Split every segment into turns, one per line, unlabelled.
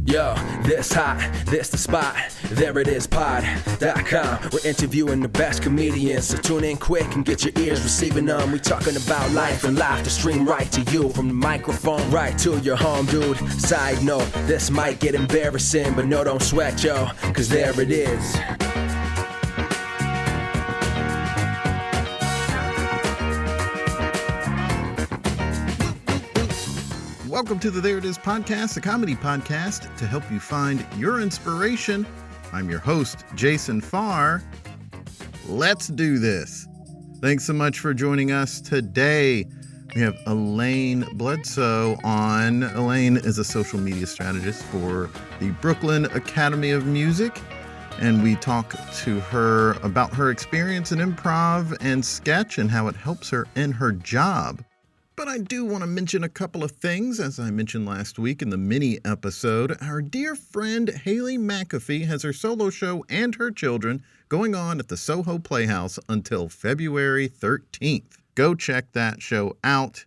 Yo, this hot, this the spot, there it is, pod.com. We're interviewing the best comedians, so tune in quick and get your ears receiving them. We talking about life and life to stream right to you, from the microphone right to your home, dude. Side note, this might get embarrassing, but no, don't sweat, yo, cause there it is.
Welcome to the There It Is podcast, a comedy podcast to help you find your inspiration. I'm your host, Jason Farr. Let's do this. Thanks so much for joining us today. We have Elaine Bledsoe on. Elaine is a social media strategist for the Brooklyn Academy of Music, and we talk to her about her experience in improv and sketch and how it helps her in her job. But I do want to mention a couple of things. As I mentioned last week in the mini episode, our dear friend Haley McAfee has her solo show and her children going on at the Soho Playhouse until February 13th. Go check that show out.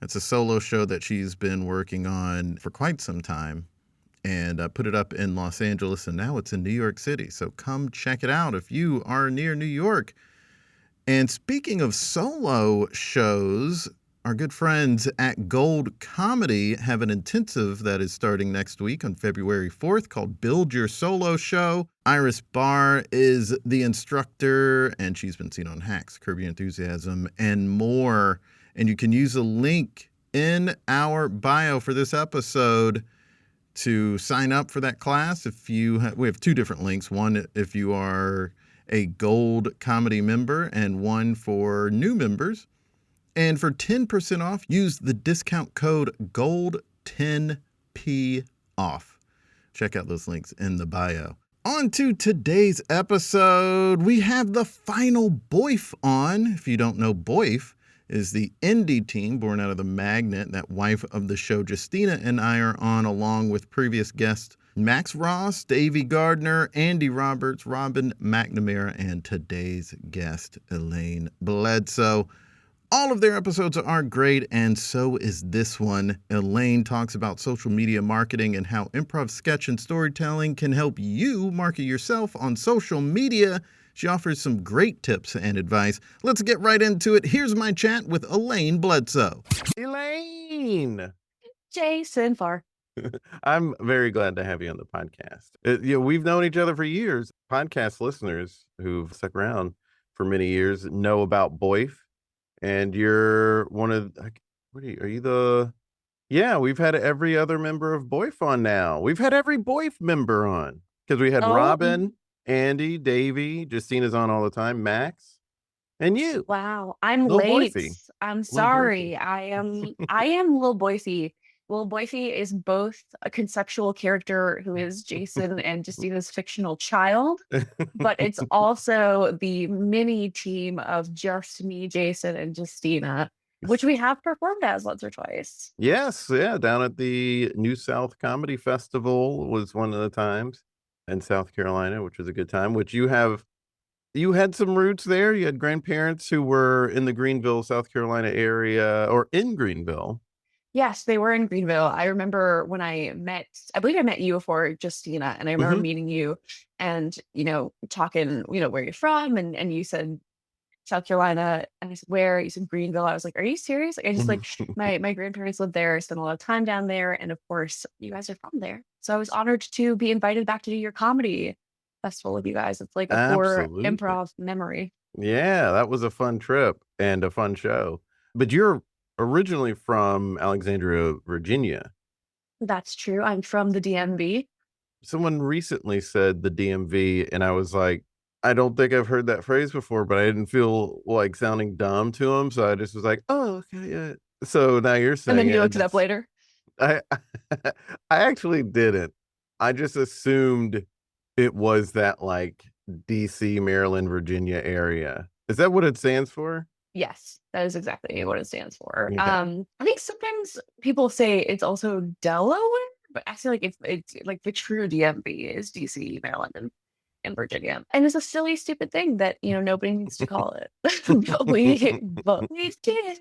It's a solo show that she's been working on for quite some time, and put it up in Los Angeles, and now it's in New York City. So come check it out if you are near New York. And speaking of solo shows, our good friends at Gold Comedy have an intensive that is starting next week on February 4th called Build Your Solo Show. Iris Barr is the instructor, and she's been seen on Hacks, Curb Your Enthusiasm, and more. And you can use a link in our bio for this episode to sign up for that class. We have two different links. One if you are a Gold Comedy member, and one for new members. And for 10% off, use the discount code GOLD10P off. Check out those links in the bio. On to today's episode. We have the final Boif on. If you don't know, Boif is the indie team born out of the Magnet that wife of the show Justina and I are on, along with previous guests Max Ross, Davey Gardner, Andy Roberts, Robin McNamara, and today's guest, Elaine Bledsoe. All of their episodes are great, and so is this one. Elaine talks about social media marketing and how improv sketch and storytelling can help you market yourself on social media. She offers some great tips and advice. Let's get right into it. Here's my chat with Elaine Bledsoe.
Elaine!
Jason Farr.
I'm very glad to have you on the podcast. We've known each other for years. Podcast listeners who've stuck around for many years know about Boif. And you're one of, we've had every other member of Boif on now. We've had every Boif member on because we had Robin, Andy, Davey, Justina's on all the time, Max, and you.
Wow, I'm
Lil
late.
Boify.
I'm sorry. I am Lil Boify. Lil Boify is both a conceptual character who is Jason and Justina's fictional child, but it's also the mini team of just me, Jason, and Justina, which we have performed as once or twice.
Yes, yeah, down at the New South Comedy Festival was one of the times in South Carolina, which was a good time. Which you had some roots there. You had grandparents who were in the Greenville, South Carolina area, or in Greenville.
Yes, they were in Greenville. I remember when I believe I met you before Justina, and I remember meeting you and, talking, where you're from. And you said South Carolina. And I said, where? You said Greenville. I was like, are you serious? Like, I just my grandparents lived there. I spent a lot of time down there. And of course, you guys are from there. So I was honored to be invited back to do your comedy festival with you guys. It's like a core improv memory.
Yeah, that was a fun trip and a fun show. But you're originally from Alexandria, Virginia.
That's true. I'm from the DMV.
Someone recently said the DMV, and I was like, I don't think I've heard that phrase before, but I didn't feel like sounding dumb to him, so I just was like, oh, okay, yeah. So now you're saying,
and then you looked it up later.
I actually didn't. I just assumed it was that like DC, Maryland, Virginia area. Is that what it stands for?
Yes, that is exactly what it stands for.
Okay.
I think sometimes people say it's also Delaware, but I feel like it's like the true DMV is DC, Maryland, and Virginia. And it's a silly, stupid thing that nobody needs to call it, but we did.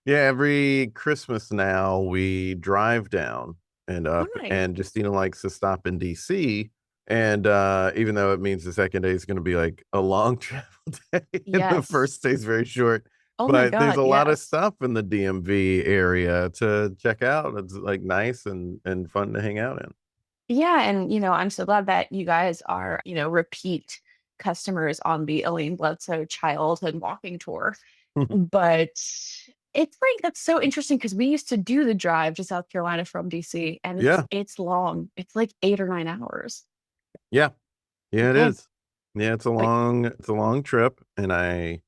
Yeah, every Christmas now we drive down and
Oh,
up.
nice.
And Justina likes to stop in DC. And even though it means the second day is going to be like a long travel day, and the
Yes.
first day is very short,
Oh my
but there's
God,
a lot of
yes.
stuff in the DMV area to check out. It's like nice and fun to hang out in.
Yeah, and I'm so glad that you guys are, repeat customers on the Elaine Bledsoe childhood walking tour. But it's like that's so interesting because we used to do the drive to South Carolina from DC, and it's
Yeah,
it's long. It's like 8 or 9 hours.
yeah, yeah. It
Okay.
is. Yeah,
Like,
it's a long trip, and I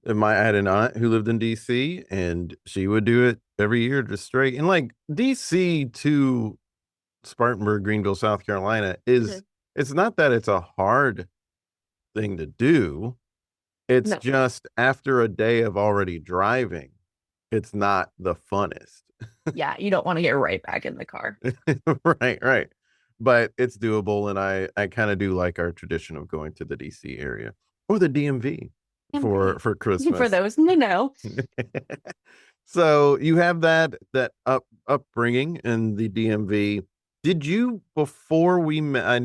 had an aunt who lived in DC, and she would do it every year just straight. And like DC to Spartanburg, Greenville, South Carolina
mhm.
it's not that it's a hard thing to do. It's
No,
just after a day of already driving, it's not the funnest.
yeah, you don't want to get right back in the car.
Right, right. But it's doable, and I kind of do like our tradition of going to the DC area or the DMV
MV.
for
For
Christmas.
those in the know.
So you have that upbringing in the DMV. Did you before we met?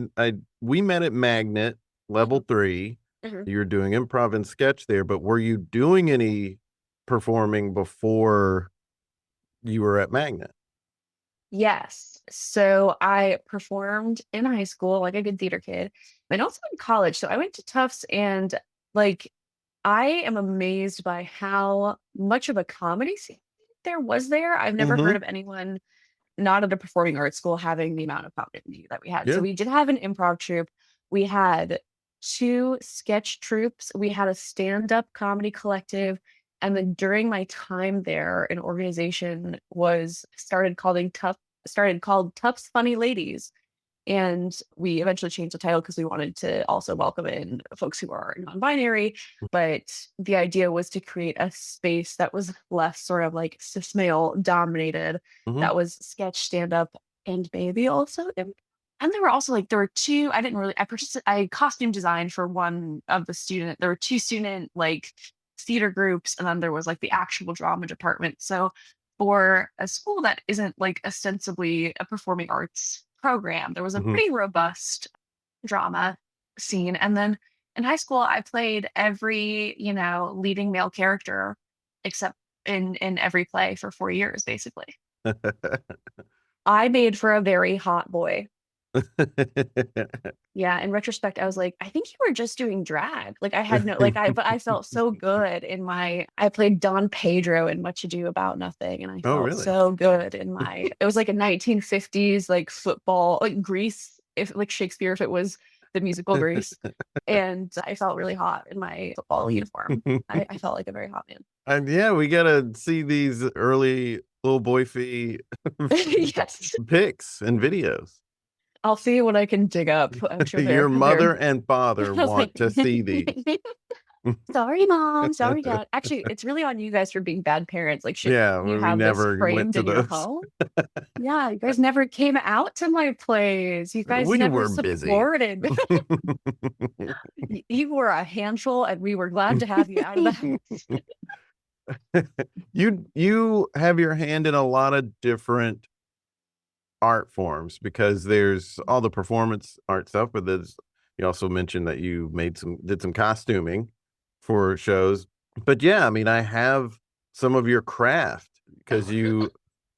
We met at Magnet level
Mhm,
3.
mhm.
You were doing improv and sketch there, but were you doing any performing before you were at Magnet?
Yes. So I performed in high school like a good theater kid, and also in college. So I went to Tufts, and like I am amazed by how much of a comedy scene there was there. I've never heard
Mm-hmm.
of anyone not at a performing arts school having the amount of comedy that we had. So
Yeah.
we did have an improv troupe. We had two sketch troupes. We had a stand-up comedy collective. And then during my time there, an organization was started called Tufts Funny Ladies. And we eventually changed the title because we wanted to also welcome in folks who are non-binary. But the idea was to create a space that was less sort of like cis male dominated,
Mm-hmm.
that was sketch, stand up, and maybe also and there were also like there were two, I didn't really I costume designed for one of the student. There were two student like theater groups, and then there was like the actual drama department. So for a school that isn't like ostensibly a performing arts program, there was a
Mm-hmm.
pretty robust drama scene. And then in high school, I played every, leading male character except in every play for 4 years, basically. I made for a very hot boy. Yeah, in retrospect, I was like, I think you were just doing drag. Like I had no but I felt so good in my I played Don Pedro in Much Ado About Nothing, and I
Oh,
felt
really?
so good in my it was like a 1950s like football, like Grease, if like Shakespeare, if it was the musical Grease. And I felt really hot in my football uniform. I felt like a very hot man.
And yeah, we gotta see these early little boy fee
Yes.
pics and videos.
I'll see what I can dig up. I'm sure
Your
they're
mother and father want to see these.
sorry, mom. Sorry, dad. Actually, it's really on you guys for being bad parents. Like, should
Yeah,
you
we
have this
never went
framed
to
in your
those.
home? Yeah, you guys never came out to my plays. You guys
We
never
were busy.
supported. You were a handful, and we were glad to have you out of the house.
You have your hand in a lot of different art forms because there's all the performance art stuff, but there's you also mentioned that you did some costuming for shows. But yeah, I mean, I have some of your craft because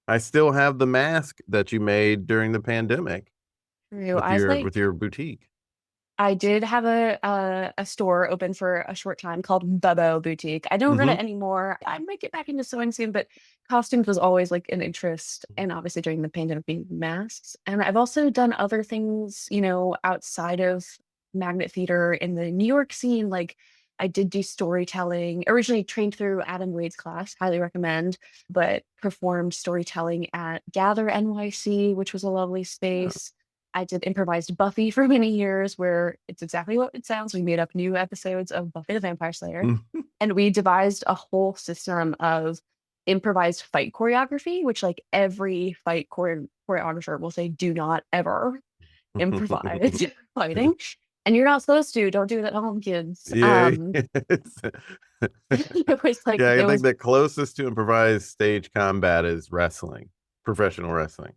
I still have the mask that you made during the pandemic
True. I was like,
with your boutique.
I did have a store open for a short time called Bubbo Boutique. I don't run
Mm-hmm.
it anymore. I might get back into sewing soon, but costumes was always like an interest. And obviously during the pandemic being masks. And I've also done other things, outside of magnet theater in the New York scene. Like I did do storytelling, originally trained through Adam Wade's class, highly recommend, but performed storytelling at Gather NYC, which was a lovely
Yeah.
space. I did improvised Buffy for many years, where it's exactly what it sounds. We made up new episodes of Buffy the Vampire Slayer, and we devised a whole system of improvised fight choreography, which like every choreographer will say, do not ever improvise fighting. And you're not supposed to. Don't do it at home, kids.
Yeah.
It was like
Yeah, I
it
think
was
the closest to improvised stage combat is wrestling, professional wrestling.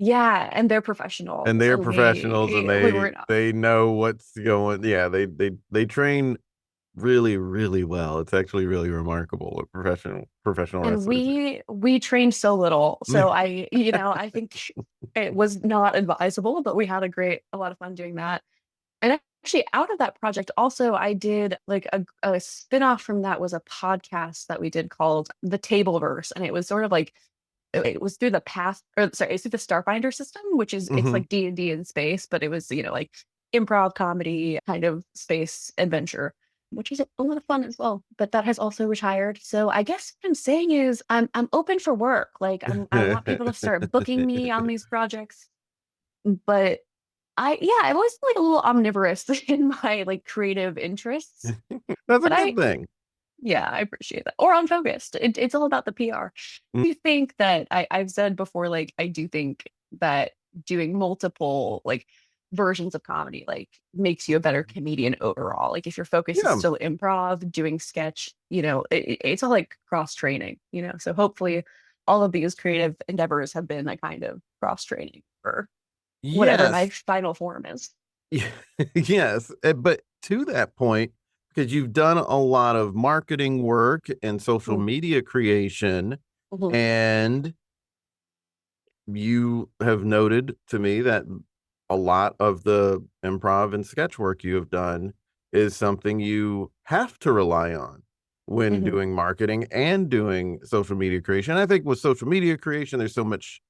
Yeah, and they're
and
professionals,
they're
and
professionals, and
we were not.
they know what's going. Yeah, they train really, really well. It's actually really remarkable what professional
And
wrestlers
we trained so little.
do.
So I think it was not advisable, but we had a lot of fun doing that. And actually out of that project also I did like a spin-off from that was a podcast that we did called The Tableverse. And it was sort of like it was through the path or sorry, it's through the Starfinder system, which is it's
Hmm.
like D&D in space, but it was, like improv comedy kind of space adventure, which is a lot of fun as well. But that has also retired. So I guess what I'm saying is I'm open for work. Like I want people to start booking me on these projects. But I've always been like a little omnivorous in my like creative interests.
That's a
But
good thing.
yeah, I appreciate that. Or unfocused. It's all about the PR.
Mm.
Do you think that I've said before, like, I do think that doing multiple like versions of comedy like makes you a better comedian overall. Like if your focus is
Yeah.
still improv, doing sketch, it's all like cross training, So hopefully all of these creative endeavors have been a kind of cross training for whatever my
Yes.
final form is.
Yes. But to that point, because you've done a lot of marketing work and social
Mhm,
media creation,
mhm,
and you have noted to me that a lot of the improv and sketch work you have done is something you have to rely on when
mhm.
doing marketing and doing social media creation. I think with social media creation, there's so much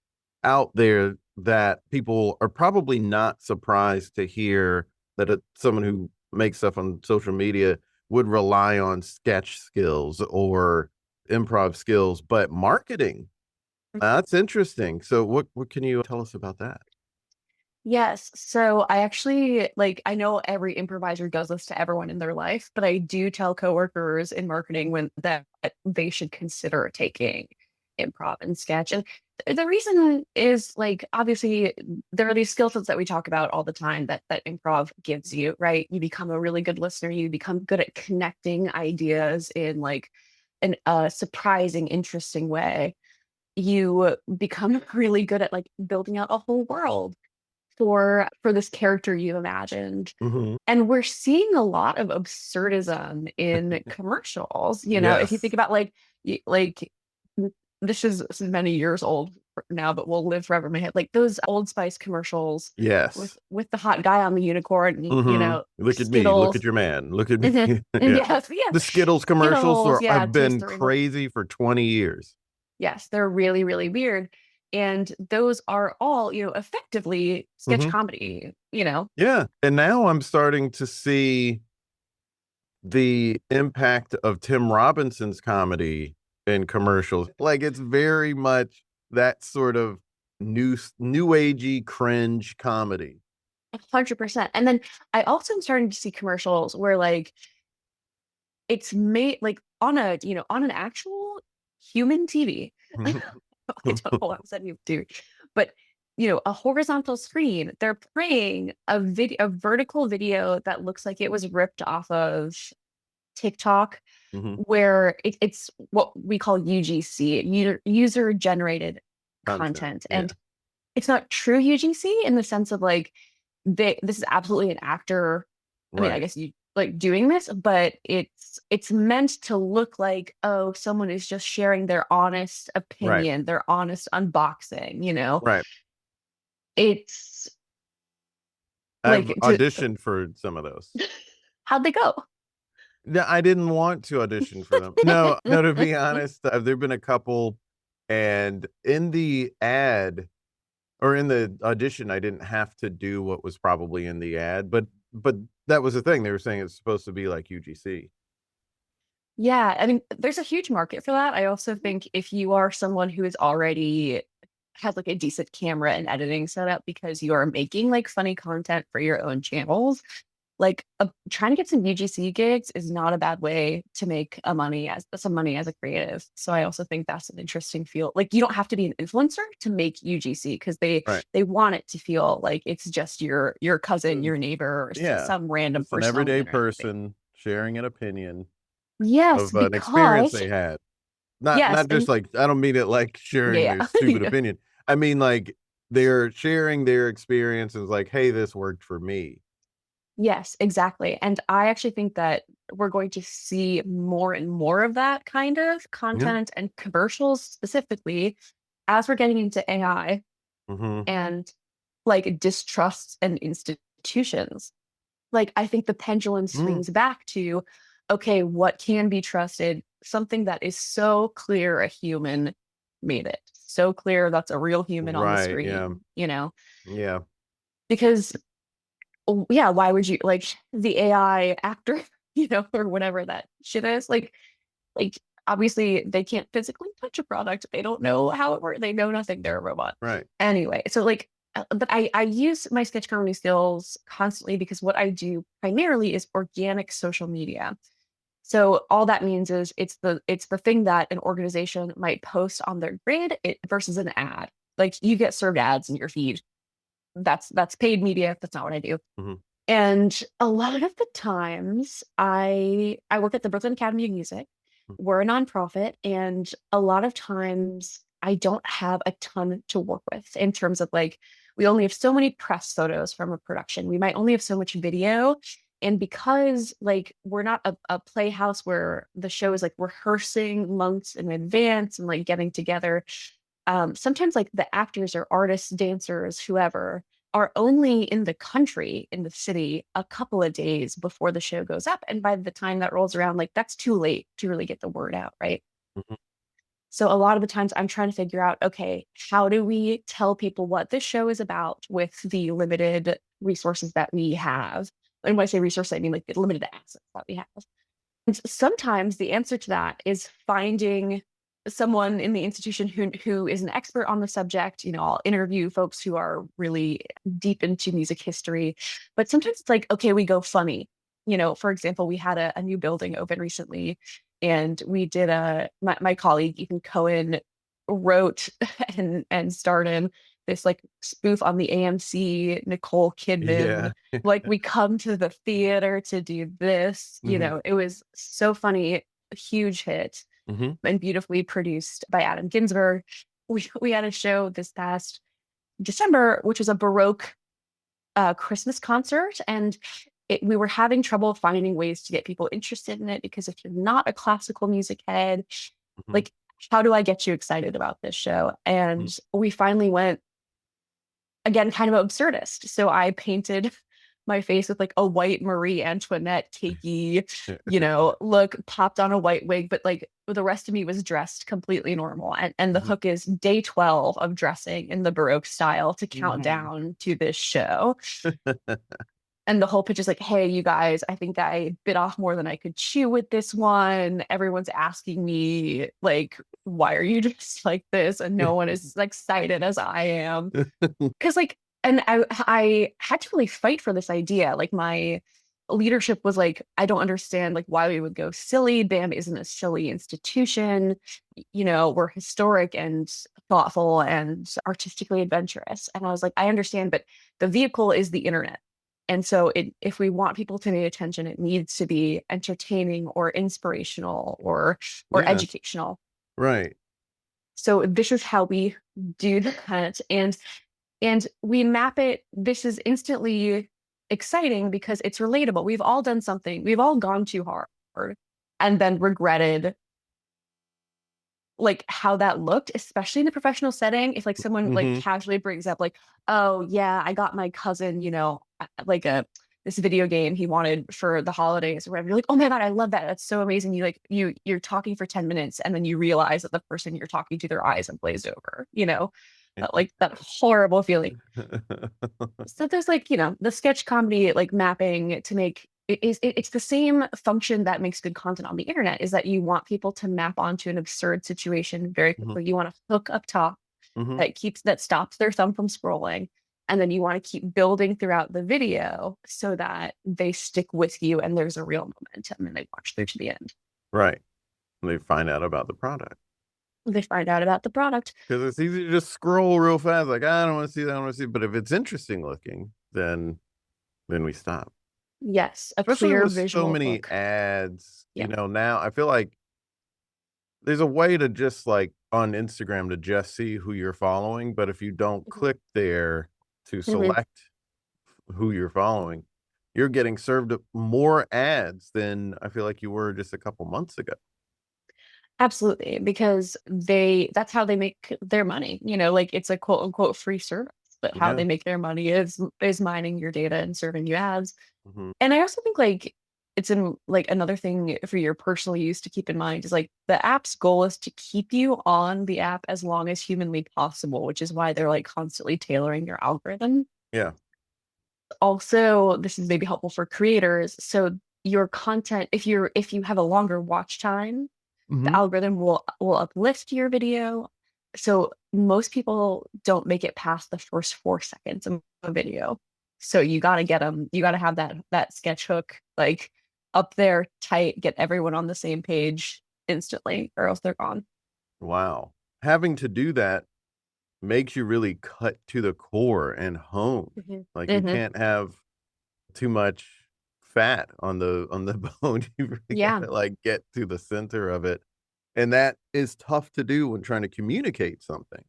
out there that people are probably not surprised to hear that someone who makes stuff on social media would rely on sketch skills or improv skills, but marketing, that's interesting. So what can you tell us about that?
Yes. So I actually like I know every improviser does this to everyone in their life, but I do tell coworkers in marketing when that they should consider taking improv and sketch. And the reason is like obviously there are these skill sets that we talk about all the time that improv gives you, right? You become a really good listener, you become good at connecting ideas in like an surprising, interesting way. You become really good at like building out a whole world for this character you imagined.
Hmm.
And we're seeing a lot of absurdism in commercials. If you
Yes.
think about like this is many years old now, but will live forever in my head. Like those Old Spice commercials with
Yes.
with the hot guy on the unicorn, and,
Hmm. Look at me. Look at
Skittles.
your man. Look at me.
And
Yeah.
yes, yeah,
The Skittles commercials
Skittles, yeah,
have
Taste
been
the Rainbow.
crazy for 20 years.
Yes, they're really, really weird. And those are all, effectively sketch
Hmm.
comedy.
Yeah. And now I'm starting to see the impact of Tim Robinson's comedy in commercials. Like it's very much that sort of new agey cringe comedy.
100%. And then I also am starting to see commercials where like it's made like on an actual human TV. I don't know what I'm saying to, but a horizontal screen, they're playing a vertical video that looks like it was ripped off of TikTok,
Hmm.
where it's what we call UGC, user generated
Content.
content.
Yeah.
And it's not true UGC in the sense of like this is absolutely an actor. I mean, I
Right.
guess you like doing this, but it's meant to look like, oh, someone is just sharing their honest
Right.
opinion, their honest unboxing.
Right.
It's
I've
like to
auditioned for some of those.
how'd they go?
No, I didn't want to audition for them. No, no, to be honest, there've been a couple, and in the ad or in the audition, I didn't have to do what was probably in the ad, but that was the thing. They were saying it's supposed to be like UGC.
Yeah, I mean, there's a huge market for that. I also think if you are someone who is already has like a decent camera and editing setup because you are making like funny content for your own channels, like trying to get some UGC gigs is not a bad way to make some money as a creative. So I also think that's an interesting field. Like you don't have to be an influencer to make UGC because they
Right.
they want it to feel like it's just your cousin, your neighbor, or
Yeah.
some random
It's an
person on the
everyday
internet.
person sharing an opinion
Yes,
of an experience
because
they had. Not
yes,
not just
and
like I don't mean it like sharing
yeah,
their
yeah.
stupid opinion. I mean like they're sharing their experiences like, hey, this worked for me.
Yes, exactly. And I actually think that we're going to see more and more of that kind of
Yeah.
content and commercials specifically as we're getting into AI
Mm-hmm.
and like distrust and institutions. Like I think the pendulum
Mm.
swings back to, okay, what can be trusted? Something that is so clear a human made it. So clear that's a real human on the
Right. Yeah.
screen, you know?
Yeah.
Because yeah, why would you like the AI actor, or whatever that shit is? Like obviously they can't physically touch a product. They don't know how it works. They know nothing. They're a robot.
Right.
Anyway, so like, but I use my sketch comedy skills constantly because what I do primarily is organic social media. So all that means is it's the thing that an organization might post on their grid versus an ad. Like you get served ads in your feed. That's paid media. That's not what I do.
Mm-hmm.
And a lot of the times I work at the Brooklyn Academy of Music. We're a nonprofit, and a lot of times I don't have a ton to work with in terms of like we only have so many press photos from a production. We might only have so much video. And because like we're not a playhouse where the show is like rehearsing months in advance and like getting together, sometimes like the actors or artists, dancers, whoever are only in the country, in the city, a couple of days before the show goes up. And by the time that rolls around, like that's too late to really get the word out, right?
Mm-hmm.
So a lot of the times I'm trying to figure out, okay, how do we tell people what this show is about with the limited resources that we have? And when I say resources, I mean like the limited assets that we have. And sometimes the answer to that is finding someone in the institution who is an expert on the subject. I'll interview folks who are really deep into music history, but sometimes it's like, okay, we go funny. For example, we had a new building open recently, and we did my colleague Ethan Cohen wrote and starred in this like spoof on the AMC Nicole Kidman,
Yeah.
like we come to the theater to do this.
Mm-hmm.
It was so funny, a huge hit,
Mm-hmm.
and beautifully produced by Adam Ginsberg. We had a show this past December, which was a Baroque Christmas concert, and we were having trouble finding ways to get people interested in it because if you're not a classical music head,
Mm-hmm.
like how do I get you excited about this show? And we finally went again, kind of absurdist. So I painted my face with like a white Marie Antoinette cakey, look, popped on a white wig, but like the rest of me was dressed completely normal. And the
Mm-hmm.
hook is day 12 of dressing in the Baroque style to count down to this show. And the whole pitch is like, hey, you guys, I think I bit off more than I could chew with this one. Everyone's asking me, like, why are you just like this? And no one is as excited as I am. Because, like, and I had to really fight for this idea. Like, my leadership was like, I don't understand, like, why we would go silly. BAM isn't a silly institution. We're historic and thoughtful and artistically adventurous. And I was like, I understand, but the vehicle is the internet. And so if we want people to pay attention, it needs to be entertaining or inspirational or
Yeah.
educational.
Right.
So this is how we do that. And we map it. This is instantly exciting because it's relatable. We've all done something. We've all gone too hard and then regretted like how that looked, especially in the professional setting. If like someone like
Mm-hmm.
casually brings up like, oh yeah, I got my cousin, like this video game he wanted for the holidays or whatever. You're like, oh my God, I love that. That's so amazing. You like you're talking for 10 minutes and then you realize that the person you're talking to, their eyes have glazed over, like that horrible feeling. So there's like, the sketch comedy like mapping to make it's the same function that makes good content on the internet is that you want people to map onto an absurd situation very
Mm-hmm.
quickly. You want to hook up top
Mm-hmm.
that stops their thumb from scrolling. And then you want to keep building throughout the video so that they stick with you and there's a real momentum and they watch through to the end.
Right. And they find out about the product.
They find out about the product.
Because it's easy to just scroll real fast, like I don't want to see that, I don't want to see. But if it's interesting looking, then we stop.
Yes, a
Especially
clear
with so
visual
many
hook.
ads.
Yeah.
Now I feel like there's a way to just like on Instagram to just see who you're following, but if you don't click there to
Mhm.
select who you're following, you're getting served more ads than I feel like you were just a couple months ago.
Absolutely, because that's how they make their money. Like it's a quote unquote free service, but how
Yeah.
they make their money is mining your data and serving you ads.
Mhm.
And I also think like it's in like another thing for your personal use to keep in mind is like the app's goal is to keep you on the app as long as humanly possible, which is why they're like constantly tailoring your algorithm.
Yeah.
Also, this is maybe helpful for creators. So your content, if you have a longer watch time, the
Mhm.
algorithm will uplift your video. So most people don't make it past the first 4 seconds of a video. So you got to have that sketch hook like up there tight, get everyone on the same page instantly, or else they're gone.
Wow. Having to do that makes you really cut to the core and hone.
Mhm.
Like you
Mhm.
can't have too much fat on the bone. You really
Yeah.
gotta like get to the center of it. And that is tough to do when trying to communicate something.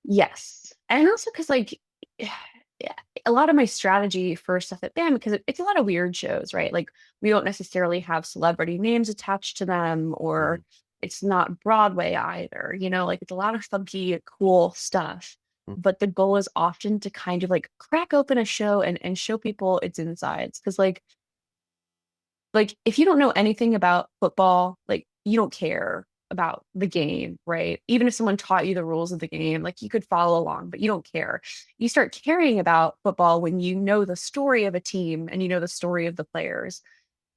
Yes. And also because like yeah, a lot of my strategy for stuff at BAM, because it's a lot of weird shows, right? Like we don't necessarily have celebrity names attached to them, or
Mhm.
it's not Broadway either, like it's a lot of funky, cool stuff.
Mm.
But the goal is often to kind of like crack open a show and show people its insides. Cause like if you don't know anything about football, like you don't care about the game, right? Even if someone taught you the rules of the game, like you could follow along, but you don't care. You start caring about football when you know the story of a team and you know the story of the players.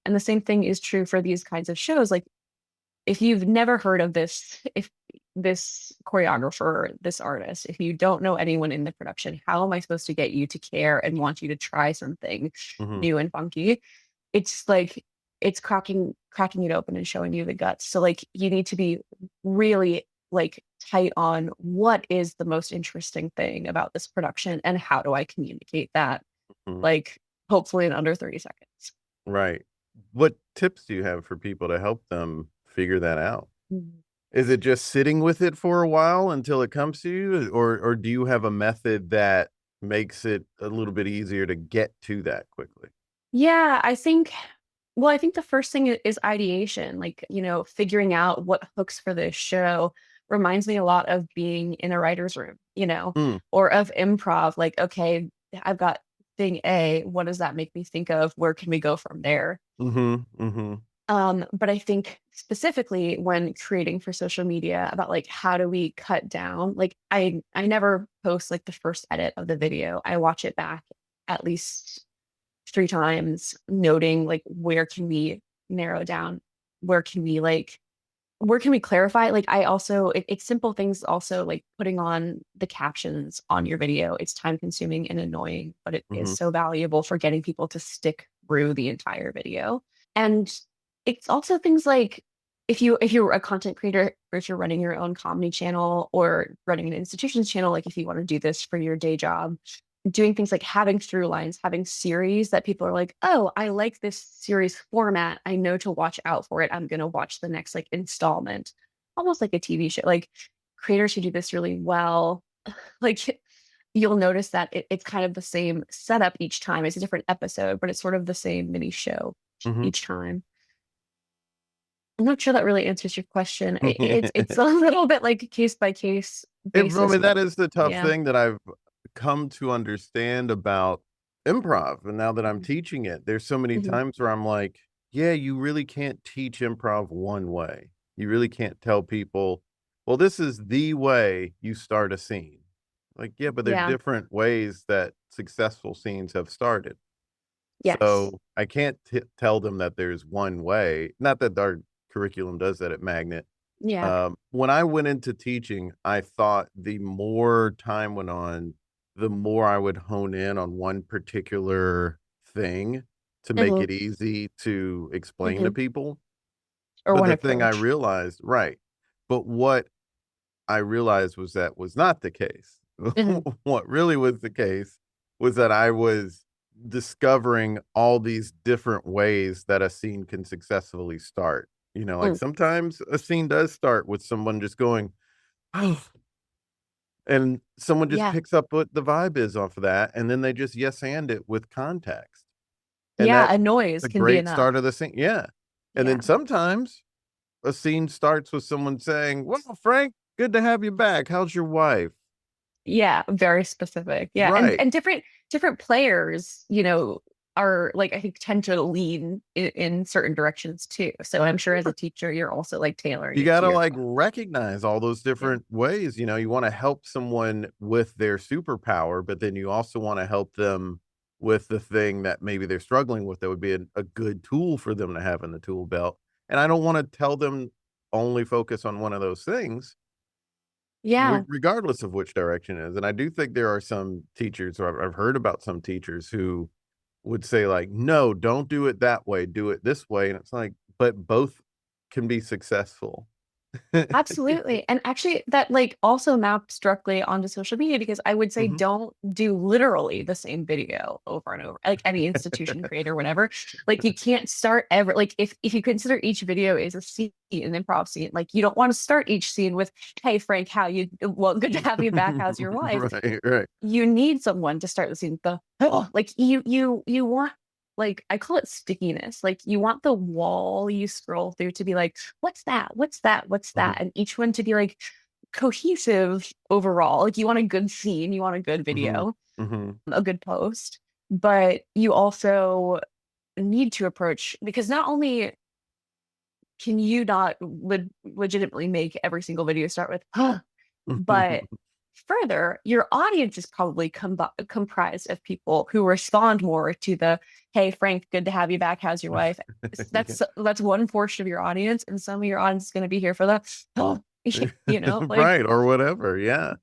And the same thing is true for these kinds of shows. Like if you've never heard of if this choreographer, this artist, if you don't know anyone in the production, how am I supposed to get you to care and want you to try something
Mhm.
new and funky? It's like it's cracking it open and showing you the guts. So like you need to be really like tight on what is the most interesting thing about this production and how do I communicate that
Mhm.
like hopefully in under 30 seconds.
Right. What tips do you have for people to help them figure that out?
Mhm.
Is it just sitting with it for a while until it comes to you, or do you have a method that makes it a little bit easier to get to that quickly?
Yeah, I think the first thing is ideation, like, figuring out what hooks for this show reminds me a lot of being in a writer's room,
Mm.
or of improv. Like, okay, I've got thing A. What does that make me think of? Where can we go from there?
Mhm. Mhm.
But I think specifically when creating for social media about like how do we cut down? Like I never post like the first edit of the video. I watch it back at least 3 times, noting like where can we narrow down? Where can we like where can we clarify? Like I also it's simple things also like putting on the captions on your video. It's time consuming and annoying, but it is
Mhm.
so valuable for getting people to stick through the entire video. And it's also things like if you're a content creator or if you're running your own comedy channel or running an institutions channel, like if you want to do this for your day job, doing things like having through lines, having series that people are like, oh, I like this series format. I know to watch out for it. I'm going to watch the next like installment, almost like a TV show. Like creators who do this really well, like you'll notice that it's kind of the same setup each time. It's a different episode, but it's sort of the same mini show
Mhm.
each time. I'm not sure that really answers your question. It's a little bit like case by case
I
basis.
mean, that is the tough
Yeah.
thing that I've come to understand about improv, and now that I'm
Mhm.
teaching it, there's so many
Mhm.
times where I'm like, "Yeah, you really can't teach improv one way. You really can't tell people, well, this is the way you start a scene." Like, yeah, but there are
Yeah.
different ways that successful scenes have started.
Yes.
So I can't tell them that there's one way. Not that our curriculum does that at Magnet.
Yeah.
When I went into teaching, I thought the more time went on, the more I would hone in on one particular thing to make
Mhm.
it easy to explain to
Mhm.
people.
Or
But
one
the thing I
approach.
realized, right. But what I realized was that was not the case.
Mhm.
What really was the case was that I was discovering all these different ways that a scene can successfully start. You know, like sometimes a scene does start with someone just going, oh, and someone just
Yeah.
picks up what the vibe is off of that, and then they just yes and it with context. And
Yeah,
that's
a noise
a
can be
great
enough.
start of the scene. Yeah. And
Yeah.
then sometimes a scene starts with someone saying, well, Frank, good to have you back. How's your wife?
Yeah, very specific. Yeah. And
Right.
different players, are like I think tend to lean in certain directions too. So I'm sure as a teacher, you're also like tailoring
You
it
got
to
to
your
like
class.
recognize all those
Yeah.
different ways. You know, you want to help someone with their superpower, but then you also want to help them with the thing that maybe they're struggling with that would be a good tool for them to have in the tool belt. And I don't want to tell them only focus on one of those things,
Yeah.
regardless of which direction it is. And I do think there are some teachers, or I've heard about some teachers who would say like, no, don't do it that way, do it this way. And it's like, but both can be successful.
Absolutely. And actually that like also maps directly onto social media because I would say
Mhm.
don't do literally the same video over and over, like any institution creator, whatever. Like you can't start ever like if you consider each video is a scene, an improv scene, like you don't want to start each scene with, hey Frank, good to have you back. How's your wife?
Right, right.
You need someone to start the scene with the like you want like I call it stickiness. Like you want the wall you scroll through to be like, what's that? What's that? What's
Mhm,
that? And each one to be like cohesive overall. Like you want a good scene, you want a good
mhm,
video,
mhm,
a good post, but you also need to approach because not only can you not legitimately make every single video start with, huh, but further, your audience is probably comprised of people who respond more to the "Hey Frank, good to have you back. How's your wife?"
Yeah.
That's one portion of your audience, and some of your audience is going to be here for the, oh, like
Right, or whatever, yeah.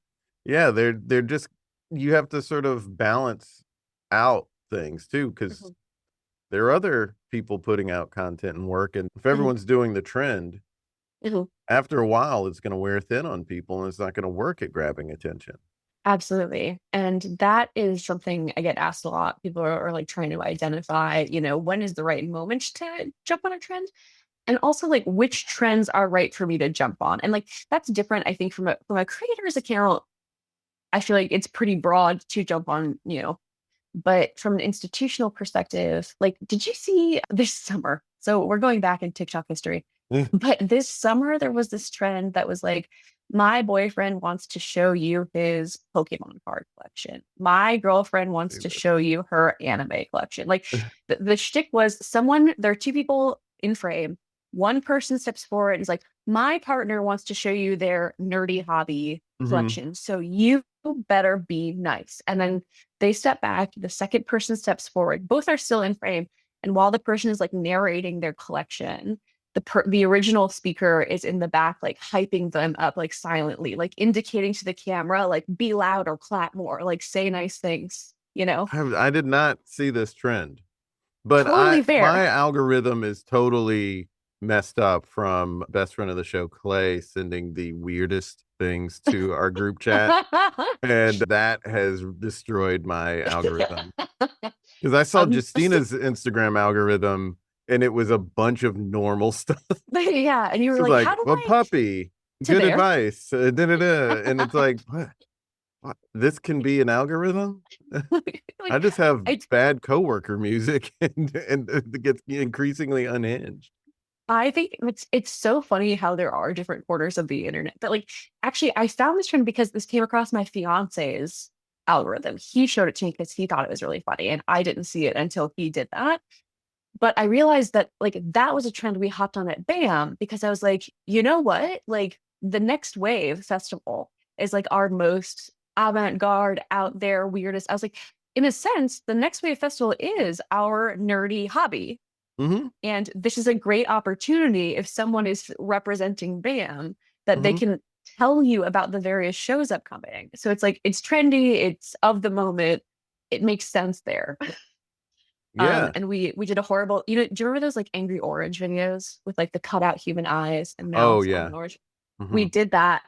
Yeah, they're just you have to sort of balance out things too, because
mhm,
there are other people putting out content and work, and if
mhm,
everyone's doing the trend,
mhm.
after a while, it's gonna wear thin on people, and it's not gonna work at grabbing attention.
Absolutely. And that is something I get asked a lot. People are like trying to identify, when is the right moment to jump on a trend? And also like which trends are right for me to jump on. And like that's different, I think, from a creator's account. I feel like it's pretty broad to jump on, but from an institutional perspective, like, did you see this summer? So we're going back in TikTok history, but this summer there was this trend that was like, my boyfriend wants to show you his Pokemon card collection. My girlfriend wants
See
to
this.
show you her anime collection. Like the shtick was there are two people in frame. One person steps forward and is like, my partner wants to show you their nerdy hobby
Mhm,
collection. So you better be nice. And then they step back, the second person steps forward. Both are still in frame. And while the person is like narrating their collection, the original speaker is in the back, like hyping them up, like silently, like indicating to the camera, like be loud or clap more, like say nice things,
I did not see this trend. But
Totally
my
fair.
algorithm is totally messed up from best friend of the show, Clay, sending the weirdest things to our group chat, and that has destroyed my algorithm. Because I saw
So,
Justina's Instagram algorithm, and it was a bunch of normal stuff.
yeah. And you were
She's
like,
like,
how do
"A
I
puppy,
to
good
there?
advice," da-da-da, and it's like, "What? This can be an algorithm?" I
Like,
just have
I
bad coworker music, and it gets increasingly unhinged.
I think it's so funny how there are different corners of the internet. But like actually I found this trend because this came across my fiance's algorithm. He showed it to me because he thought it was really funny and I didn't see it until he did that. But I realized that like that was a trend we hopped on at BAM because I was like, you know what? Like the Next Wave festival is like our most avant-garde out there weirdest. I was like, in a sense, the Next Wave festival is our nerdy hobby,
Mhm,
and this is a great opportunity if someone is representing BAM that they
mhm.
can tell you about the various shows upcoming. So it's like it's trendy, it's of the moment, it makes sense there.
Yeah.
And we did a horrible, do you remember those like angry orange videos with like the cutout human eyes and
Oh,
mouths on
yeah.
an orange? We
Mhm.
did that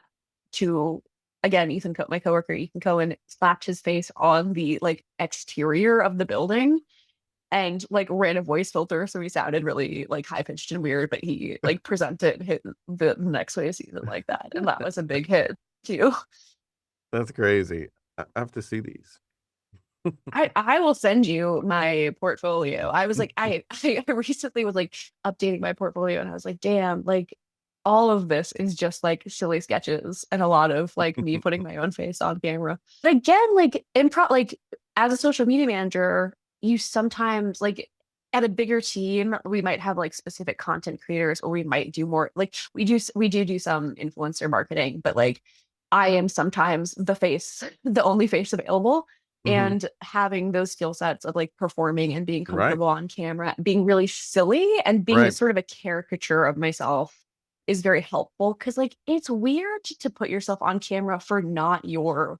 to again, my coworker Ethan Cohen slapped his face on the like exterior of the building and like ran a voice filter, so he sounded really like high pitched and weird, but he like presented the next way season like that, and that was a big hit too.
That's crazy. I have to see these.
I will send you my portfolio. I was like, I recently was like updating my portfolio, and I was like, damn, like all of this is just like silly sketches and a lot of like me putting my own face on camera. But again, like improv, like as a social media manager, you sometimes like at a bigger team, we might have like specific content creators, or we might do more like we do some influencer marketing, but like I am sometimes the face, the only face available.
Mhm.
And having those skill sets of like performing and being
Right.
comfortable on camera, being really silly and being
Right.
sort of a caricature of myself is very helpful, because like it's weird to put yourself on camera for not your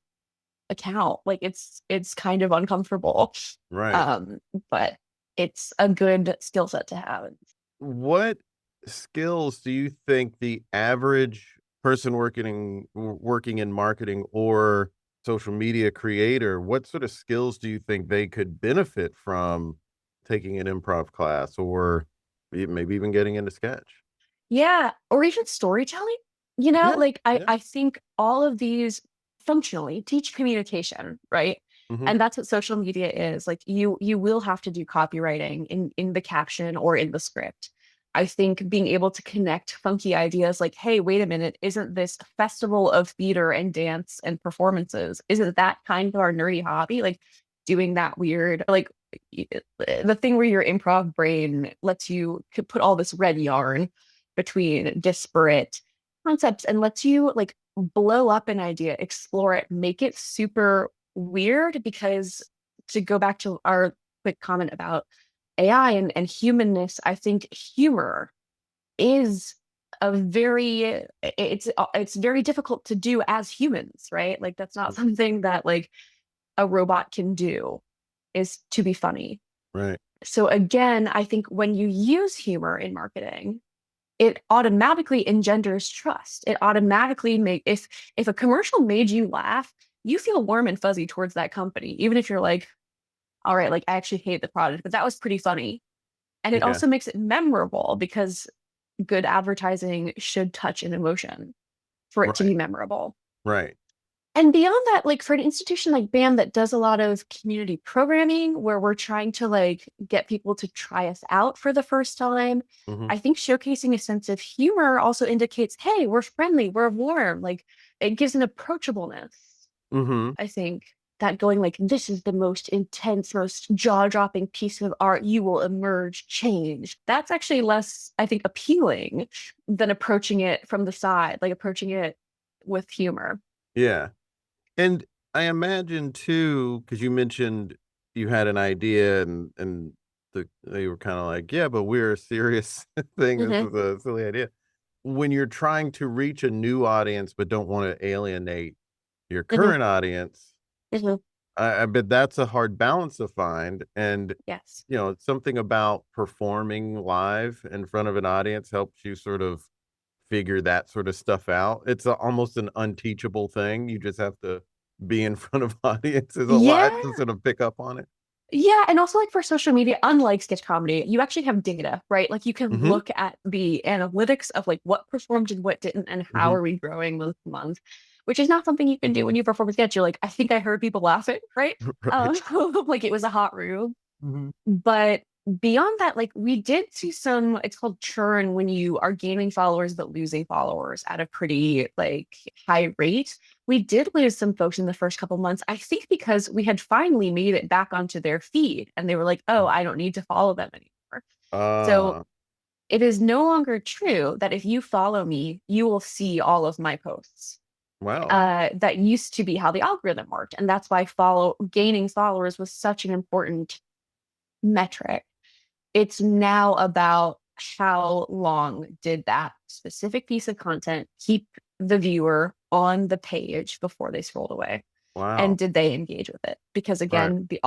account. Like it's kind of uncomfortable.
Right.
Um, but it's a good skill set to have.
What skills do you think the average person working in marketing or social media creator, what sort of skills do you think they could benefit from taking an improv class or maybe even getting into sketch?
Yeah, or even storytelling. You know,
Yeah.
like I
Yeah.
I think all of these functionally teach communication, right?
Hmm.
And that's what social media is. Like you will have to do copywriting in the caption or in the script. I think being able to connect funky ideas like, hey, wait a minute, isn't this a festival of theater and dance and performances? Isn't that kind of our nerdy hobby? Like doing that weird, like the thing where your improv brain lets you put all this red yarn between disparate concepts and lets you like blow up an idea, explore it, make it super weird. Because to go back to our quick comment about AI and humanness, I think humor is a very it's very difficult to do as humans, right? Like that's not something that like a robot can do, is to be funny.
Right.
So again, I think when you use humor in marketing, it automatically engenders trust. It automatically make if a commercial made you laugh, you feel warm and fuzzy towards that company, even if you're like, all right, like I actually hate the product, but that was pretty funny. And it
Yeah.
also makes it memorable, because good advertising should touch an emotion for it to
Right.
be memorable.
Right.
And beyond that, like for an institution like BAM that does a lot of community programming where we're trying to like get people to try us out for the first time,
Hmm.
I think showcasing a sense of humor also indicates, hey, we're friendly, we're warm. Like it gives an approachableness.
Hmm.
I think that going like, this is the most intense, most jaw-dropping piece of art, you will emerge changed. That's actually less, I think, appealing than approaching it from the side, like approaching it with humor.
Yeah. And I imagine too, because you mentioned you had an idea and they were kind of like, yeah, but we're a serious thing. This
Mhm,
is a silly idea. When you're trying to reach a new audience but don't want to alienate your
mhm,
current audience,
mhm.
I bet that's a hard balance to find. And
Yes.
it's something about performing live in front of an audience helps you sort of figure that sort of stuff out. It's almost an unteachable thing. You just have to be in front of audiences a
Yeah.
lot to sort of pick up on it.
Yeah. And also, like for social media, unlike sketch comedy, you actually have data, right? Like you can
Mhm,
look at the analytics of like what performed and what didn't, and how
mhm.
are we growing month to month, which is not something you can do when you perform a sketch. You're like, I think I heard people laughing, right?
Right.
Like it was a hot room.
Mhm.
But beyond that, like we did see some, it's called churn, when you are gaining followers but losing followers at a pretty like high rate. We did lose some folks in the first couple months, I think because we had finally made it back onto their feed and they were like, oh, I don't need to follow them anymore. So
Ah,
it is no longer true that if you follow me, you will see all of my posts.
wow.
That used to be how the algorithm worked. And that's why gaining followers was such an important metric. It's now about how long did that specific piece of content keep the viewer on the page before they scrolled away? And
Wow.
did they engage with it? Because
Right.
again, the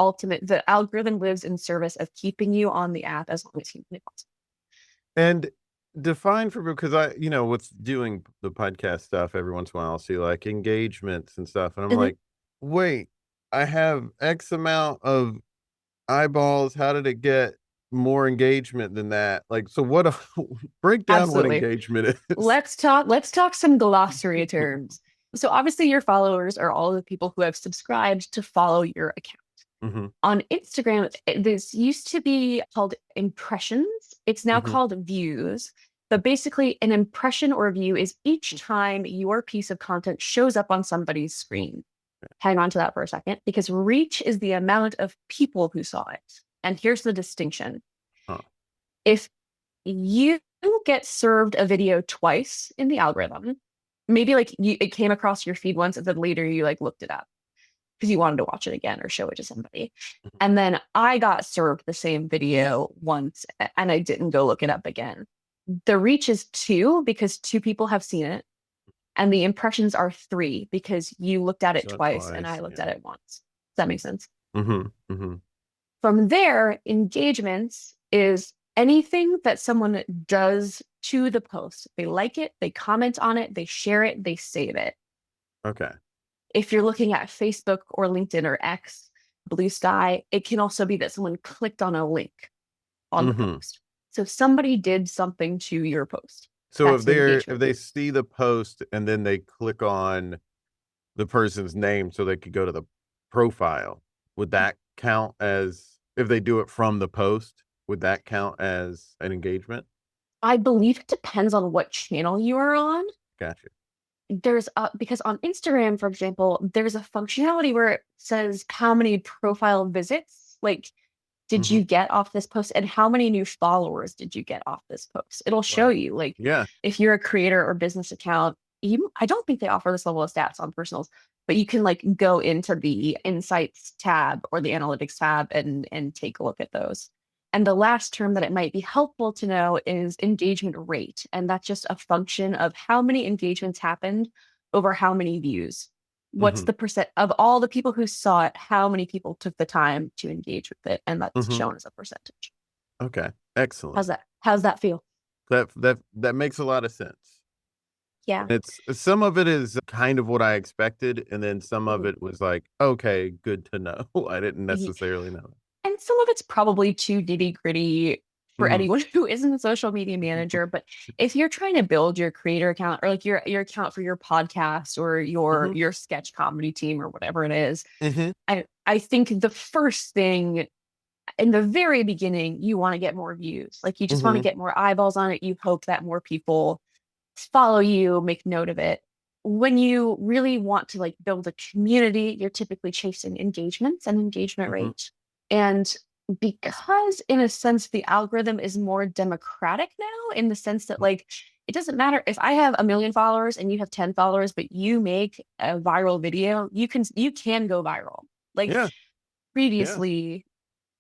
algorithm lives in service of keeping you on the app as long as humanly possible.
And define for because with doing the podcast stuff every once in a while, I'll see like engagements and stuff. And I'm
Mhm.
like, wait, I have X amount of eyeballs? How did it get more engagement than that? Like, so what? Break down what
Absolutely.
engagement is.
Let's talk some glossary terms. So obviously your followers are all the people who have subscribed to follow your account.
Mm-hmm.
On Instagram, this used to be called impressions. It's now
Mm-hmm.
called views. But basically, an impression or view is each time your piece of content shows up on somebody's screen. Hang on to that for a second, because reach is the amount of people who saw it. And here's the distinction.
Huh.
If you get served a video twice in the algorithm, maybe like it came across your feed once and then later you like looked it up because you wanted to watch it again or show it to somebody.
Mhm.
And then I got served the same video once and I didn't go look it up again. The reach is 2 because 2 people have seen it. And the impressions are 3 because you looked at it
So
twice and I
twice,
looked
yeah.
at it once. Does that make sense?
Mm-hmm. Mm-hmm.
From there, engagements is anything that someone does to the post. They like it, they comment on it, they share it, they save it.
Okay.
If you're looking at Facebook or LinkedIn or X, Blue Sky, it can also be that someone clicked on a link on the
Mm-hmm.
post. So somebody did something to your post.
So
That's
if
an
they're if
engagement.
they see the post and then they click on the person's name so they could go to the profile, would that count as if they do it from the post? Would that count as an engagement?
I believe it depends on what channel you are on.
Gotcha.
There's because on Instagram, for example, there's a functionality where it says how many profile visits, like, did
Mm-hmm.
you get off this post and how many new followers did you get off this post? It'll show
Right.
you, like,
Yeah.
if you're a creator or business account, I don't think they offer this level of stats on personals, but you can like go into the insights tab or the analytics tab and take a look at those. And the last term that it might be helpful to know is engagement rate. And that's just a function of how many engagements happened over how many views. What's
Mm-hmm.
the percent of all the people who saw it? How many people took the time to engage with it? And that's
Mm-hmm.
shown as a percentage.
Okay. Excellent.
How's that feel?
That makes a lot of sense.
Yeah.
It's some of it is kind of what I expected, and then some of
Mhm.
it was like, okay, good to know. I didn't
Ye-
necessarily know.
And some of it's probably too nitty-gritty for
Mm-hmm.
anyone who isn't a social media manager. But if you're trying to build your creator account or like your account for your podcast or
Mm-hmm.
your sketch comedy team or whatever it is,
Mm-hmm.
I think the first thing in the very beginning, you want to get more views. Like you just want to
Mm-hmm.
get more eyeballs on it. You hope that more people follow you, make note of it. When you really want to like build a community, you're typically chasing engagements and engagement
Mm-hmm.
rate. And because in a sense the algorithm is more democratic now in the sense that like it doesn't matter if I have 1 million followers and you have 10 followers, but you make a viral video, you can go viral. Like
Yeah. Yeah.
previously,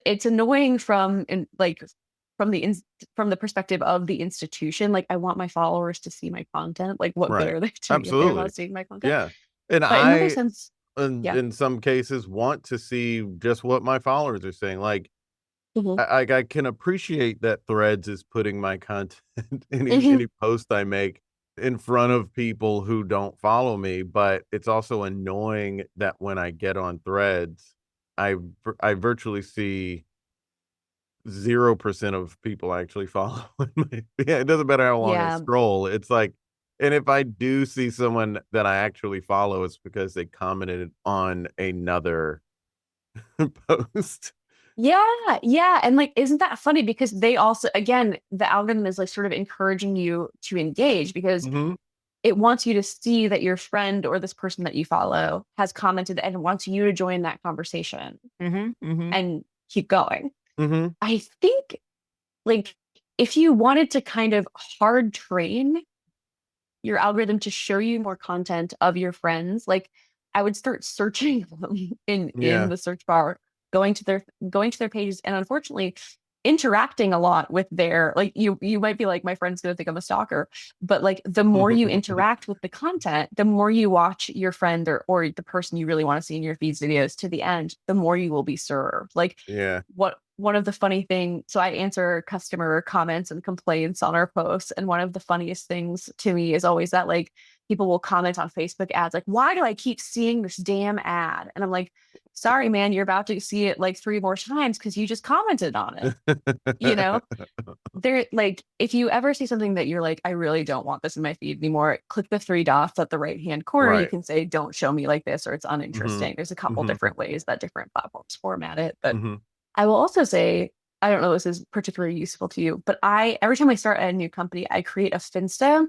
it's annoying from the from the perspective of the institution. Like, I want my followers to see my content. Like, what good
Right.
are they doing if they're
Absolutely.
not seeing my content?
Yeah. And
But in another
I,
sense, yeah.
in some cases, want to see just what my followers are saying. Like,
Mhm.
I can appreciate that Threads is putting my content,
Mhm.
any post I make in front of people who don't follow me, but it's also annoying that when I get on Threads, I virtually see 0% of people actually follow. Yeah, it doesn't matter how long I
Yeah.
scroll. It's like, and if I do see someone that I actually follow, it's because they commented on another post.
Yeah. Yeah. And like, isn't that funny? Because they also, again, the algorithm is like sort of encouraging you to engage because
Hmm.
it wants you to see that your friend or this person that you follow has commented and wants you to join that conversation and keep going.
Hmm.
I think like if you wanted to kind of hard train your algorithm to show you more content of your friends, like I would start searching them in
Yeah.
the search bar, going to their pages, and unfortunately interacting a lot with their like you might be like my friend's gonna think I'm a stalker, but like the more you interact with the content, the more you watch your friend or the person you really want to see in your feeds videos to the end, the more you will be served. Like
Yeah.
what one of the funny things, so I answer customer comments and complaints on our posts, and one of the funniest things to me is always that like people will comment on Facebook ads like, why do I keep seeing this damn ad? And I'm like, sorry, man, you're about to see it like 3 more times because you just commented on it. You know, they're like, if you ever see something that you're like, I really don't want this in my feed anymore, click the 3 dots at the right hand corner. You
Right.
can say, don't show me like this, or it's uninteresting. There's a couple
Mhm.
different ways that different platforms format it. But
Mhm.
I will also say, I don't know if this is particularly useful to you, but every time I start a new company, I create a Finsta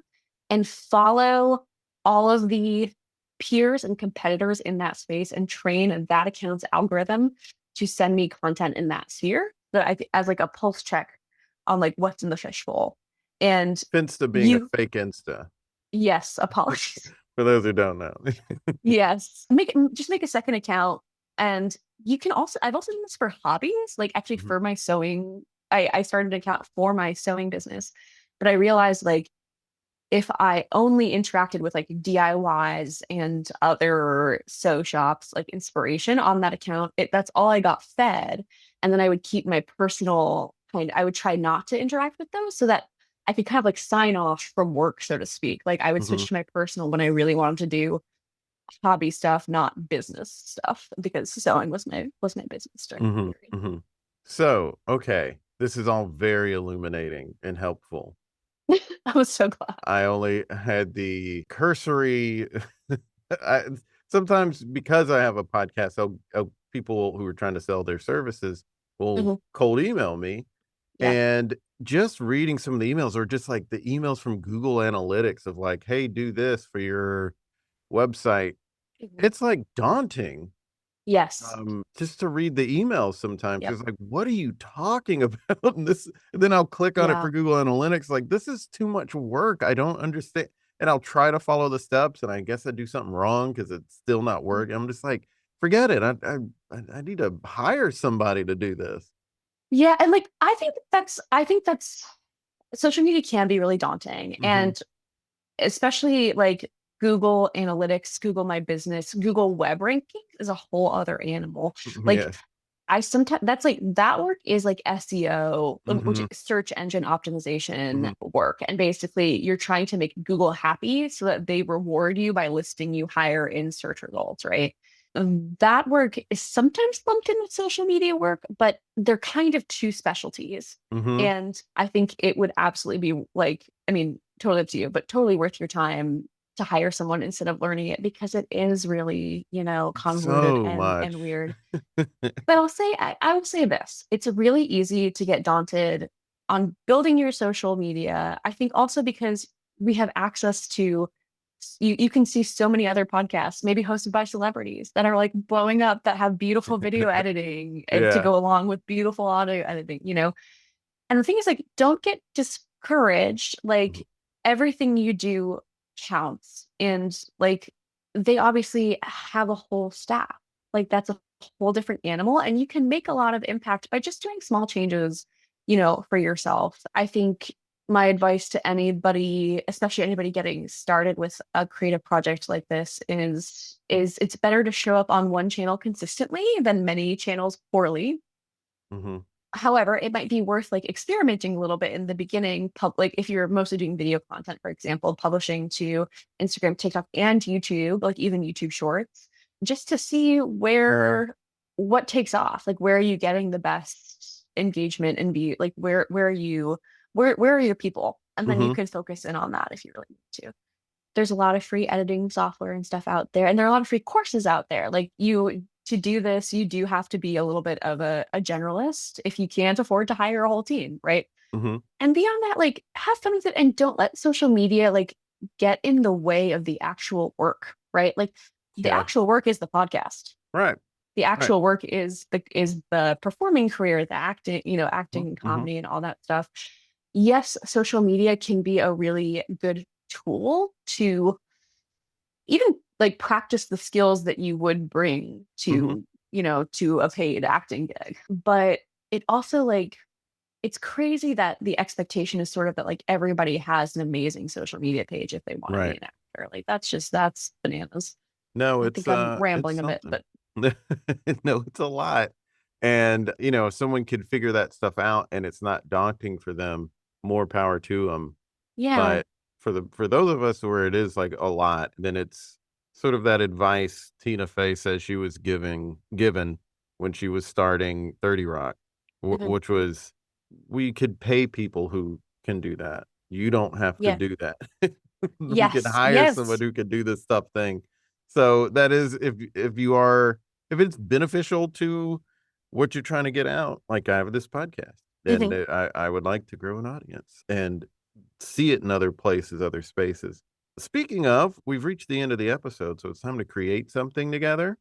and follow all of the peers and competitors in that space and train that account's algorithm to send me content in that sphere that as like a pulse check on like what's in the fishbowl. And
Finsta being a
you,
fake Insta,
yes, apologies.
for those who don't know.
Yes, just make a second account, and you can also. I've also done this for hobbies, like actually
Mhm.
for my sewing. I started an account for my sewing business, but I realized like if I only interacted with like DIYs and other sew shops, like inspiration on that account, that's all I got fed. And then I would keep my personal I would try not to interact with those so that I could kind of like sign off from work, so to speak. Like I would switch
Mhm.
to my personal when I really wanted to do hobby stuff, not business stuff, because sewing was my business during that
Mhm.
period.
Mhm. So, okay, this is all very illuminating and helpful.
I was so glad.
I only had the cursory. I, sometimes because I have a podcast, people who are trying to sell their services will
Mhm.
cold email me,
Yeah.
and just reading some of the emails, or just like the emails from Google Analytics of like, "Hey, do this for your website."
Mhm.
It's like daunting.
Yes.
Just to read the emails sometimes,
Yep.
it's like, "What are you talking about?" And then I'll click on it
Yeah.
for Google Analytics, like, "This is too much work, I don't understand." And I'll try to follow the steps, and I guess I do something wrong because it's still not working. I'm just like, "Forget it, I need to hire somebody to do this."
Yeah, and like I think that's social media can be really daunting.
Mhm.
And especially like Google Analytics, Google My Business, Google Web Rankings is a whole other animal. Like
Yes.
I sometimes that's like that work is like SEO, which is
Mhm.
search engine optimization
Mhm.
work. And basically you're trying to make Google happy so that they reward you by listing you higher in search results, right? That work is sometimes lumped in with social media work, but they're kind of two specialties.
Mhm.
And I think it would absolutely be like, I mean, totally up to you, but totally worth your time to hire someone instead of learning it because it is really, convoluted
So
and
much.
weird. But I will say this. It's really easy to get daunted on building your social media. I think also because we have access to you can see so many other podcasts, maybe hosted by celebrities that are like blowing up that have beautiful video editing and to
Yeah.
go along with beautiful audio editing. And the thing is like don't get discouraged.
Mhm.
Like everything you do counts. And like they obviously have a whole staff. Like that's a whole different animal. And you can make a lot of impact by just doing small changes, for yourself. I think my advice to anybody, especially anybody getting started with a creative project like this, is it's better to show up on one channel consistently than many channels poorly.
Mhm.
However, it might be worth like experimenting a little bit in the beginning, like if you're mostly doing video content, for example, publishing to Instagram, TikTok, and YouTube, like even YouTube Shorts, just to see what takes off, like where are you getting the best engagement and be like where are you where are your people? And then you
Mhm.
could focus in on that if you really need to. There's a lot of free editing software and stuff out there, and there are a lot of free courses out there. Like you to do this, you do have to be a little bit of a generalist if you can't afford to hire a whole team, right?
Mhm.
And beyond that, like have fun with it and don't let social media like get in the way of the actual work, right? Like the
Yeah.
actual work is the podcast.
Right.
The
Right.
actual work is the performing career, the acting, acting
Mhm.
and
Mhm.
comedy and all that stuff. Yes, social media can be a really good tool to even like practice the skills that you would bring
Mhm.
to a paid acting gig. But it also like it's crazy that the expectation is sort of that like everybody has an amazing social media page if they want to be
Right.
an actor. Like that's bananas.
No,
I think I'm
it's
rambling a bit,
something.
but
No, it's a lot. And, if someone could figure that stuff out and it's not daunting for them, more power to them.
yeah.
But for those of us where it is like a lot, then it's sort of that advice Tina Fey says she was given when she was starting 30 Rock,
Mhm.
which was, we could pay people who can do that. You don't have to
Yeah.
do that. We can
Yes.
hire someone
Yes.
who can do this stuff thing. So that is, if it's beneficial to what you're trying to get out, like I have this podcast, and
Mhm.
I would like to grow an audience and see it in other places, other spaces. Speaking of, we've reached the end of the episode, so it's time to create something together.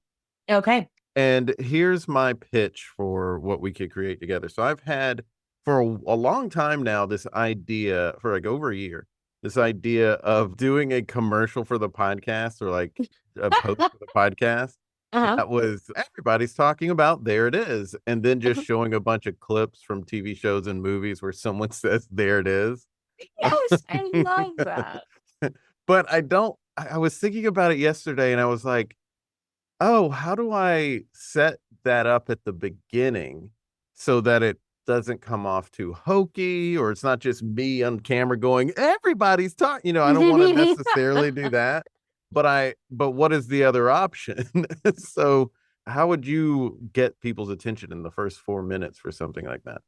Okay.
And here's my pitch for what we could create together. So I've had for a long time now this idea, for like over a year, this idea of doing a commercial for the podcast, or like a post for the podcast
Uh-huh.
that was everybody's talking about there it is, and then just
Mhm.
showing a bunch of clips from TV shows and movies where someone says there it is.
Yes, I love that.
But I was thinking about it yesterday, and I was like, oh, how do I set that up at the beginning so that it doesn't come off too hokey, or it's not just me on camera going, everybody's talking, I don't want to necessarily do that. But what is the other option? So how would you get people's attention in the first 4 minutes for something like that?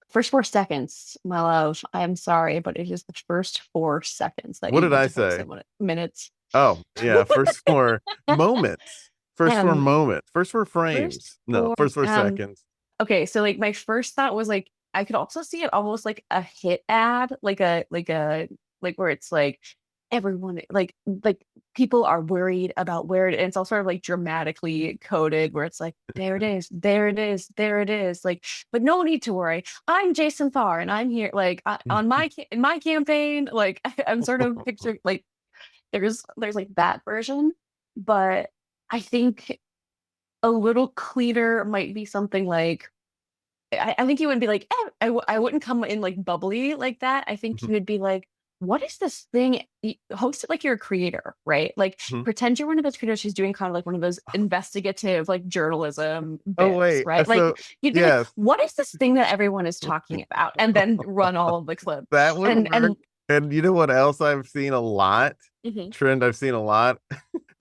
First 4 seconds, my love. I'm sorry, but it is the first 4 seconds that
What
you
did
need
I
to focus
say?
on. Minutes.
Oh, yeah, first 4 moments. First 4
Um,
moments. First 4
first
frames. No,
four.
first 4 seconds.
Okay, so like my first thought was like I could also see it almost like a hit ad, like where it's like everyone like people are worried about where it, and it's all sort of like dramatically coded where it's like there it is, there it is, there it is, like but no need to worry. I'm Jason Farr and I'm here like on in my campaign, like I'm sort of picturing like there's like that version, but I think a little cleaner might be something like I think you would be like, I wouldn't come in like bubbly like that. I think you would be like, what is this thing? Host it like you're a creator, right? Like pretend you're one of those creators who's doing kind of like one of those investigative like journalism
Oh,
bits,
wait.
right? Like
So,
you'd be like,
yes,
what is this thing that everyone is talking about? And then run all of the clips.
that would
And
work. And you know what else I've seen a lot?
Mhm.
Trend I've seen a lot?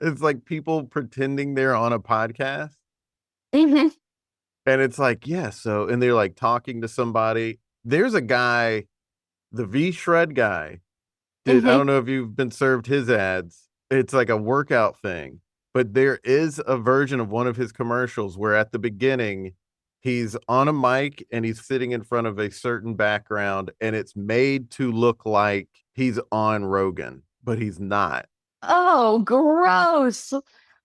It's like people pretending they're on a podcast.
Mhm.
And it's like, yeah, so, and they're like talking to somebody. There's a guy, the V Shred guy. I
Mhm.
don't know if you've been served his ads. It's like a workout thing, but there is a version of one of his commercials where at the beginning he's on a mic and he's sitting in front of a certain background, and it's made to look like he's on Rogan, but he's not.
Oh, gross.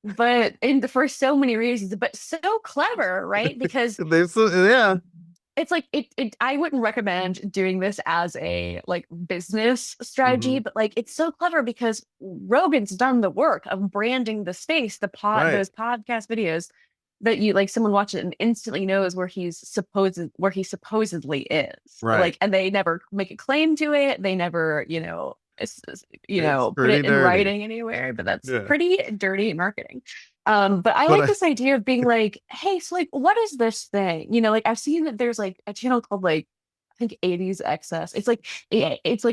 But for so many reasons, but so clever, right? Because
Yeah.
it's like I wouldn't recommend doing this as a like business strategy,
Hmm.
but like it's so clever because Rogan's done the work of branding the space,
Right.
those podcast videos that you like someone watches it and instantly knows where he supposedly is.
Right.
Like, and they never make a claim to it. They never,
It's
put
pretty
it in
dirty.
writing anywhere, but that's
Yeah.
pretty dirty marketing. But I
But
like this idea of being like, hey, so like, what is this thing? Like I've seen that there's like a channel called like, I think 80s Excess. It's like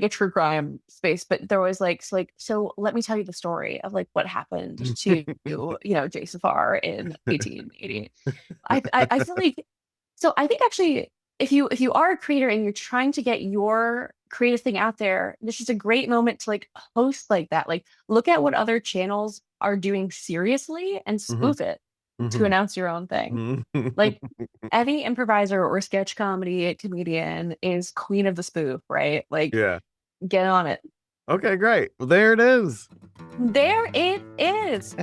a true crime space, but there was like, so let me tell you the story of like what happened to, Jason Farr in 1880. I feel like, so I think actually if you are a creator and you're trying to get your creative thing out there, this is a great moment to like host like that. Like look at what other channels are doing seriously and
Mhm.
spoof it to
Mhm.
announce your own thing.
Mhm.
Like any improviser or sketch comedy comedian is queen of the spoof, right? Like
Yeah.
get on it.
Okay, great. Well, there it is.
There it is.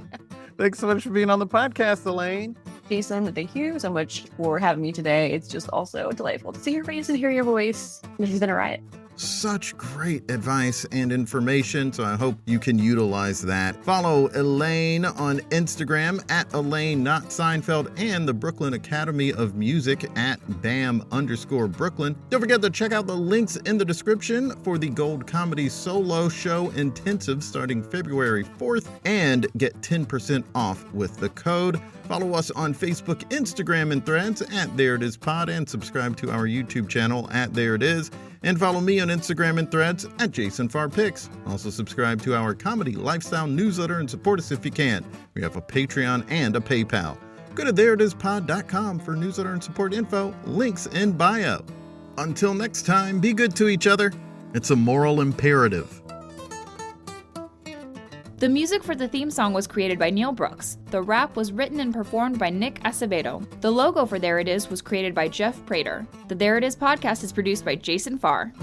Thanks so much for being on the podcast, Elaine.
Jason, thank you so much for having me today. It's just also delightful to see your face and hear your voice. This has been a riot.
Such great advice and information, so I hope you can utilize that. Follow Elaine on Instagram at Elaine Not Seinfeld and the Brooklyn Academy of Music at BAM_Brooklyn. Don't forget to check out the links in the description for the Gold Comedy Solo Show Intensive starting February 4th and get 10% off with the code. Follow us on Facebook, Instagram, and Threads at There It Is Pod, and subscribe to our YouTube channel at There It Is. And follow me on and Instagram and Threads at JasonFarPicks. Also subscribe to our comedy lifestyle newsletter and support us if you can. We have a Patreon and a PayPal. Go to thereitispod.com for newsletter and support info, links in bio. Until next time, be good to each other. It's a moral imperative.
The music for the theme song was created by Neil Brooks. The rap was written and performed by Nick Acevedo. The logo for There It Is was created by Jeff Prater. The There It Is podcast is produced by Jason Farr.